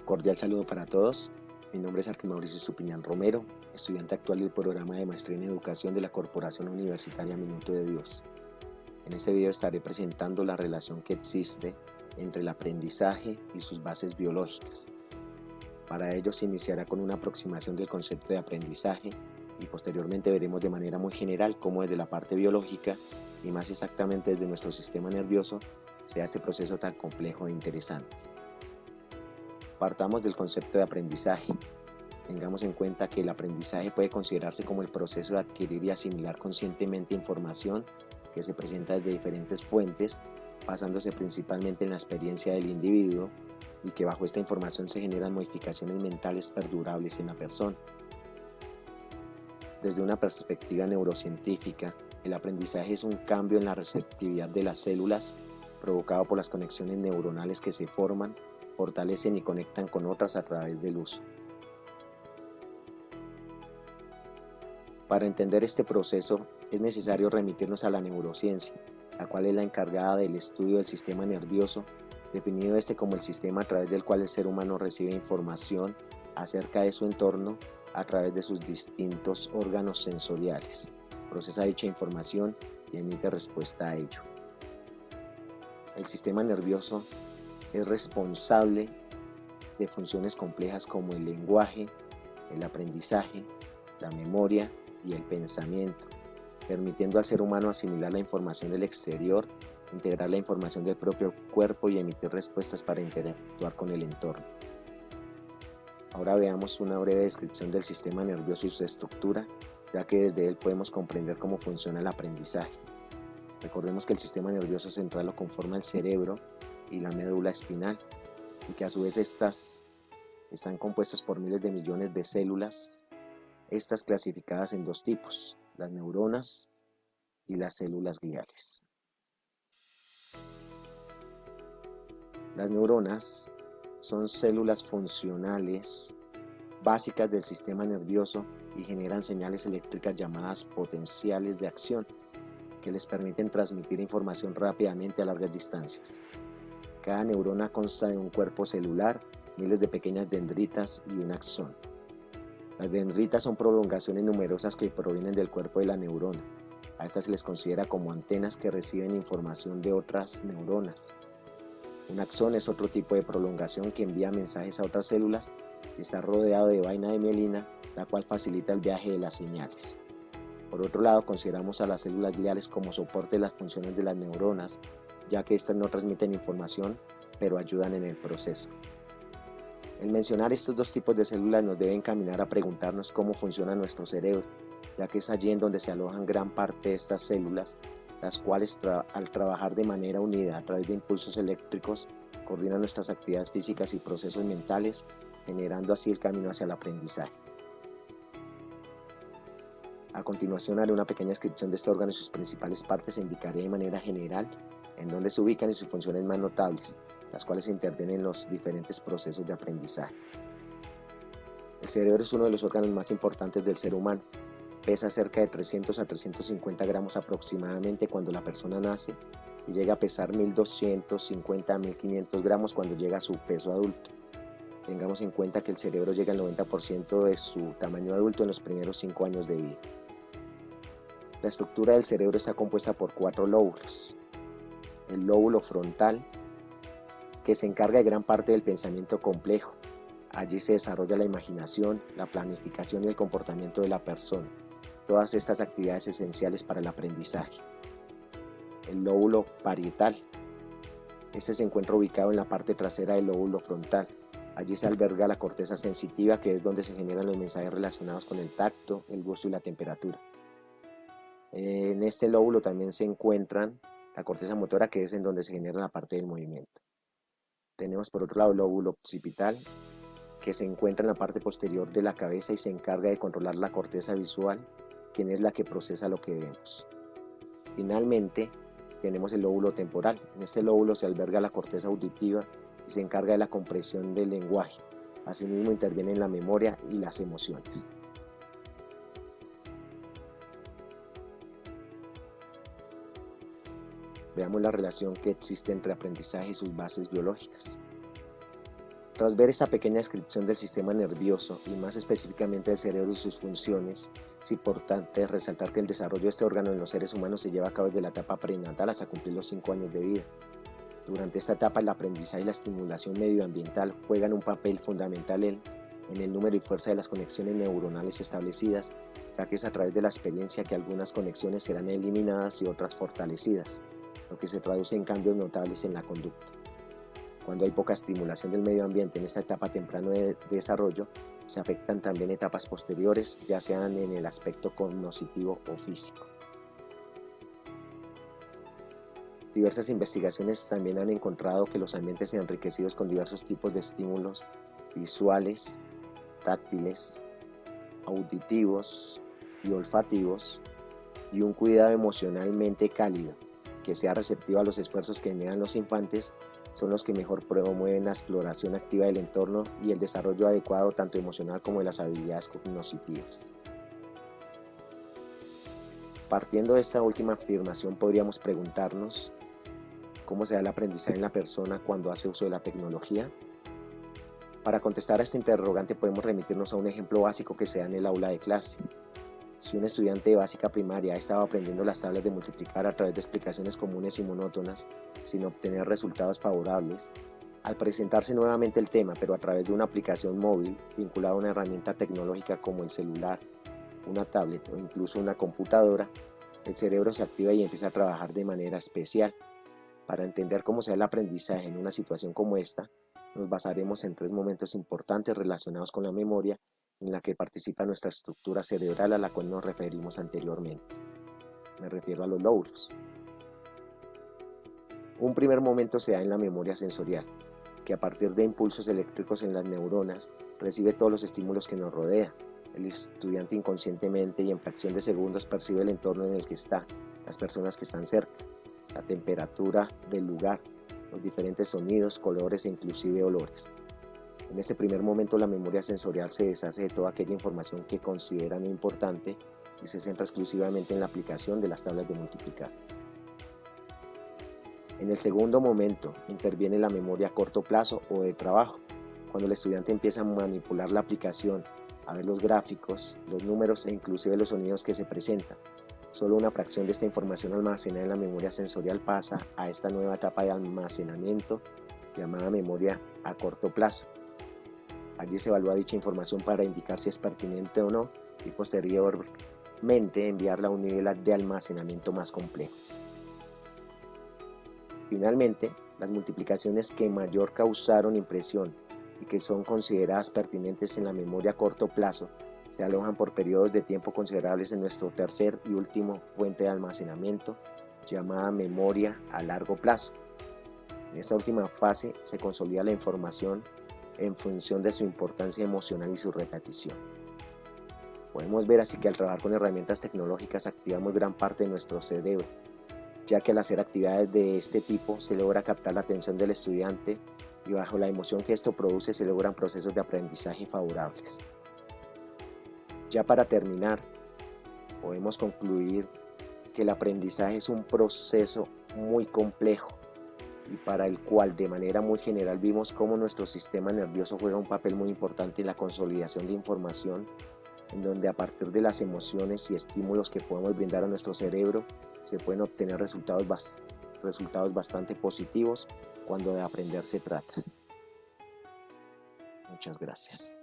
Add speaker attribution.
Speaker 1: Cordial saludo para todos. Mi nombre es Arque Mauricio Supiñán Romero, estudiante actual del programa de Maestría en Educación de la Corporación Universitaria Minuto de Dios. En este video estaré presentando la relación que existe entre el aprendizaje y sus bases biológicas. Para ello se iniciará con una aproximación del concepto de aprendizaje y posteriormente veremos de manera muy general cómo desde la parte biológica y más exactamente desde nuestro sistema nervioso se hace este proceso tan complejo e interesante. Partamos del concepto de aprendizaje. Tengamos en cuenta que el aprendizaje puede considerarse como el proceso de adquirir y asimilar conscientemente información que se presenta desde diferentes fuentes, basándose principalmente en la experiencia del individuo y que bajo esta información se generan modificaciones mentales perdurables en la persona. Desde una perspectiva neurocientífica, el aprendizaje es un cambio en la receptividad de las células provocado por las conexiones neuronales que se forman, fortalecen y conectan con otras a través del uso. Para entender este proceso es necesario remitirnos a la neurociencia, la cual es la encargada del estudio del sistema nervioso, definido como el sistema a través del cual el ser humano recibe información acerca de su entorno a través de sus distintos órganos sensoriales, procesa dicha información y emite respuesta a ello. El sistema nervioso es responsable de funciones complejas como el lenguaje, el aprendizaje, la memoria y el pensamiento, permitiendo al ser humano asimilar la información del exterior, integrar la información del propio cuerpo y emitir respuestas para interactuar con el entorno. Ahora veamos una breve descripción del sistema nervioso y su estructura, ya que desde él podemos comprender cómo funciona el aprendizaje. Recordemos que el sistema nervioso central lo conforma el cerebro y la médula espinal, y que a su vez estas están compuestas por miles de millones de células, estas clasificadas en dos tipos, las neuronas y las células gliales. Las neuronas son células funcionales básicas del sistema nervioso y generan señales eléctricas llamadas potenciales de acción, que les permiten transmitir información rápidamente a largas distancias. Cada neurona consta de un cuerpo celular, miles de pequeñas dendritas y un axón. Las dendritas son prolongaciones numerosas que provienen del cuerpo de la neurona. A estas se les considera como antenas que reciben información de otras neuronas. Un axón es otro tipo de prolongación que envía mensajes a otras células y está rodeado de vaina de mielina, la cual facilita el viaje de las señales. Por otro lado, consideramos a las células gliales como soporte de las funciones de las neuronas, ya que estas no transmiten información, pero ayudan en el proceso. El mencionar estos dos tipos de células nos debe encaminar a preguntarnos cómo funciona nuestro cerebro, ya que es allí en donde se alojan gran parte de estas células, las cuales al trabajar de manera unida a través de impulsos eléctricos, coordinan nuestras actividades físicas y procesos mentales, generando así el camino hacia el aprendizaje. A continuación haré una pequeña descripción de este órgano y sus principales partes e indicaré de manera general en dónde se ubican y sus funciones más notables, las cuales intervienen en los diferentes procesos de aprendizaje. El cerebro es uno de los órganos más importantes del ser humano. Pesa cerca de 300 a 350 gramos aproximadamente cuando la persona nace y llega a pesar 1250 a 1500 gramos cuando llega a su peso adulto. Tengamos en cuenta que el cerebro llega al 90% de su tamaño adulto en los primeros 5 años de vida. La estructura del cerebro está compuesta por 4 lóbulos. El lóbulo frontal, que se encarga de gran parte del pensamiento complejo. Allí se desarrolla la imaginación, la planificación y el comportamiento de la persona. Todas estas actividades esenciales para el aprendizaje. El lóbulo parietal. Este se encuentra ubicado en la parte trasera del lóbulo frontal. Allí se alberga la corteza sensitiva, que es donde se generan los mensajes relacionados con el tacto, el gusto y la temperatura. En este lóbulo también se encuentran la corteza motora, que es en donde se genera la parte del movimiento. Tenemos por otro lado el lóbulo occipital, que se encuentra en la parte posterior de la cabeza y se encarga de controlar la corteza visual, quien es la que procesa lo que vemos. Finalmente, tenemos el lóbulo temporal. En este lóbulo se alberga la corteza auditiva y se encarga de la comprensión del lenguaje. Asimismo, interviene en la memoria y las emociones. Veamos la relación que existe entre aprendizaje y sus bases biológicas. Tras ver esta pequeña descripción del sistema nervioso y más específicamente del cerebro y sus funciones, es importante resaltar que el desarrollo de este órgano en los seres humanos se lleva a cabo desde la etapa prenatal hasta cumplir los 5 años de vida. Durante esta etapa el aprendizaje y la estimulación medioambiental juegan un papel fundamental en el número y fuerza de las conexiones neuronales establecidas, ya que es a través de la experiencia que algunas conexiones serán eliminadas y otras fortalecidas, lo que se traduce en cambios notables en la conducta. Cuando hay poca estimulación del medio ambiente en esta etapa temprana de desarrollo, se afectan también etapas posteriores, ya sean en el aspecto cognitivo o físico. Diversas investigaciones también han encontrado que los ambientes enriquecidos con diversos tipos de estímulos visuales, táctiles, auditivos y olfativos, y un cuidado emocionalmente cálido, que sea receptivo a los esfuerzos que generan los infantes, son los que mejor promueven la exploración activa del entorno y el desarrollo adecuado tanto emocional como de las habilidades cognitivas. Partiendo de esta última afirmación, podríamos preguntarnos ¿cómo se da el aprendizaje en la persona cuando hace uso de la tecnología? Para contestar a este interrogante podemos remitirnos a un ejemplo básico que se da en el aula de clase. Si un estudiante de básica primaria ha estado aprendiendo las tablas de multiplicar a través de explicaciones comunes y monótonas sin obtener resultados favorables, al presentarse nuevamente el tema, pero a través de una aplicación móvil vinculada a una herramienta tecnológica como el celular, una tablet o incluso una computadora, el cerebro se activa y empieza a trabajar de manera especial. Para entender cómo se da el aprendizaje en una situación como esta, nos basaremos en 3 momentos importantes relacionados con la memoria en la que participa nuestra estructura cerebral a la cual nos referimos anteriormente. Me refiero a los lóbulos. Un primer momento se da en la memoria sensorial, que a partir de impulsos eléctricos en las neuronas recibe todos los estímulos que nos rodean. El estudiante inconscientemente y en fracción de segundos percibe el entorno en el que está, las personas que están cerca, la temperatura del lugar, los diferentes sonidos, colores e inclusive olores. En este primer momento la memoria sensorial se deshace de toda aquella información que consideran importante y se centra exclusivamente en la aplicación de las tablas de multiplicar. En el segundo momento interviene la memoria a corto plazo o de trabajo, cuando el estudiante empieza a manipular la aplicación, a ver los gráficos, los números e inclusive los sonidos que se presentan. Solo una fracción de esta información almacenada en la memoria sensorial pasa a esta nueva etapa de almacenamiento llamada memoria a corto plazo. Allí se evalúa dicha información para indicar si es pertinente o no y posteriormente enviarla a un nivel de almacenamiento más complejo. Finalmente, las multiplicaciones que mayor causaron impresión y que son consideradas pertinentes en la memoria a corto plazo se alojan por periodos de tiempo considerables en nuestro tercer y último fuente de almacenamiento, llamada memoria a largo plazo. En esta última fase se consolida la información en función de su importancia emocional y su repetición. Podemos ver así que al trabajar con herramientas tecnológicas activamos gran parte de nuestro cerebro, ya que al hacer actividades de este tipo se logra captar la atención del estudiante y bajo la emoción que esto produce se logran procesos de aprendizaje favorables. Ya para terminar, podemos concluir que el aprendizaje es un proceso muy complejo y para el cual de manera muy general vimos cómo nuestro sistema nervioso juega un papel muy importante en la consolidación de información, en donde a partir de las emociones y estímulos que podemos brindar a nuestro cerebro se pueden obtener resultados bastante positivos cuando de aprender se trata. Muchas gracias.